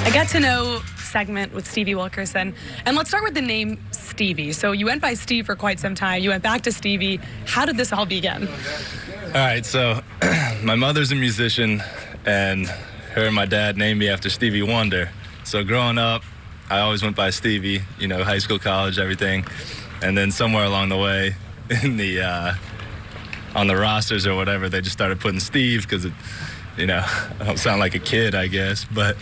A get to know segment with Stevie Wilkerson. And let's start with the name Stevie. So you went by Steve for quite some time. You went back to Stevie. How did this all begin? All right, so my mother's a musician, and her and my dad named me after Stevie Wonder. So growing up, I always went by Stevie, you know, high school, college, everything. And then somewhere along the way, in the on the rosters or whatever, they just started putting Steve because it, you know, I don't sound like a kid, I guess. But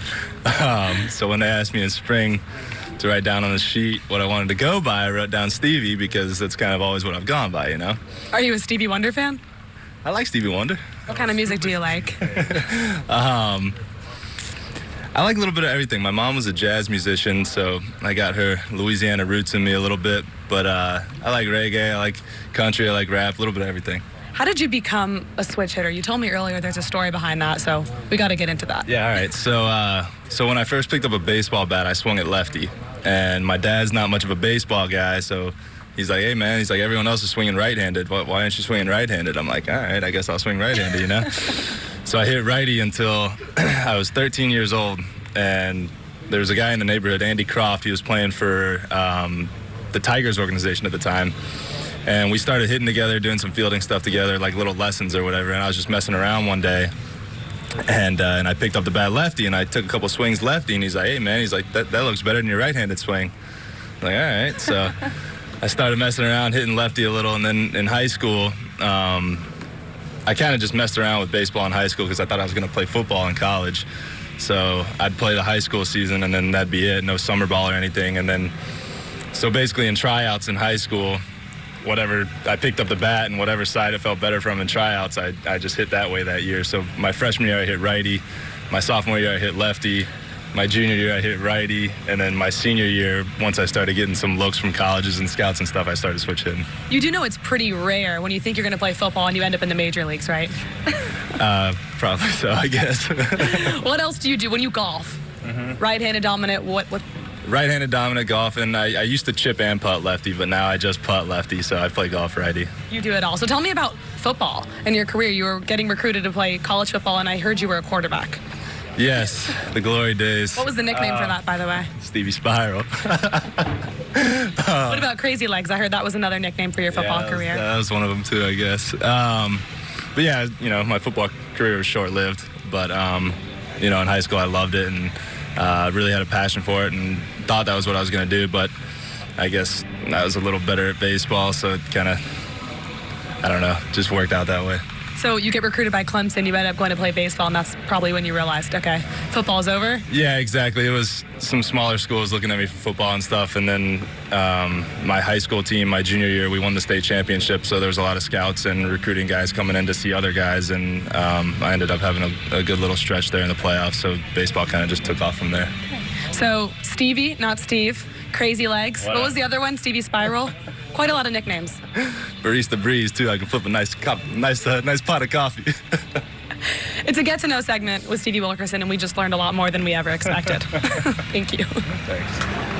so when they asked me in spring to write down on the sheet what I wanted to go by, I wrote down Stevie because that's kind of always what I've gone by, you know. Are you a Stevie Wonder fan? I like Stevie Wonder. What kind of music do you like? I like a little bit of everything. My mom was a jazz musician, so I got her Louisiana roots in me a little bit. But I like reggae, I like country, I like rap, a little bit of everything. How did you become a switch hitter? You told me earlier there's a story behind that, so we got to get into that. Yeah, all right. So when I first picked up a baseball bat, I swung it lefty. And my dad's not much of a baseball guy, so he's like, hey, man, he's like, everyone else is swinging right-handed. Why aren't you swinging right-handed? I'm like, all right, I guess I'll swing right-handed, you know? So I hit righty until I was 13 years old, and there was a guy in the neighborhood, Andy Croft. He was playing for the Tigers organization at the time, and we started hitting together, doing some fielding stuff together, like little lessons or whatever, and I was just messing around one day, and I picked up the bat lefty, and I took a couple swings lefty, and he's like, hey, man, he's like, that looks better than your right-handed swing. I'm like, all right, so I started messing around, hitting lefty a little, and then in high school, I kind of just messed around with baseball in high school because I thought I was going to play football in college. So I'd play the high school season, and then that'd be it, no summer ball or anything. And then, so basically in tryouts in high school, whatever, I picked up the bat, and whatever side it felt better from in tryouts, I just hit that way that year. So my freshman year, I hit righty. My sophomore year, I hit lefty. My junior year, I hit righty, and then my senior year, once I started getting some looks from colleges and scouts and stuff, I started switch hitting. You do know it's pretty rare when you think you're going to play football and you end up in the major leagues, right? Probably so, I guess. What else do you do when you golf? Mm-hmm. Right-handed dominant, what? Right-handed dominant golfing. I used to chip and putt lefty, but now I just putt lefty, so I play golf righty. You do it all. So tell me about football and your career. You were getting recruited to play college football, and I heard you were a quarterback. Yes, the glory days. What was the nickname for that, by the way? Stevie Spiral. What about Crazy Legs? I heard that was another nickname for your football career. That was one of them too, I guess. But yeah, you know, my football career was short-lived. But you know, in high school I loved it and really had a passion for it and thought that was what I was going to do. But I guess I was a little better at baseball, so it kind of, I don't know, just worked out that way. So you get recruited by Clemson, you end up going to play baseball, and that's probably when you realized, okay, football's over? Yeah, exactly. It was some smaller schools looking at me for football and stuff, and then my high school team, my junior year, we won the state championship, so there was a lot of scouts and recruiting guys coming in to see other guys, and I ended up having a good little stretch there in the playoffs, so baseball kind of just took off from there. Okay. So Stevie, not Steve, Crazy Legs. What was the other one? Stevie Spiral? Quite a lot of nicknames. Barista Breeze, too. I can flip a nice pot of coffee. It's a get-to-know segment with Stevie Wilkerson, and we just learned a lot more than we ever expected. Thank you. Thanks.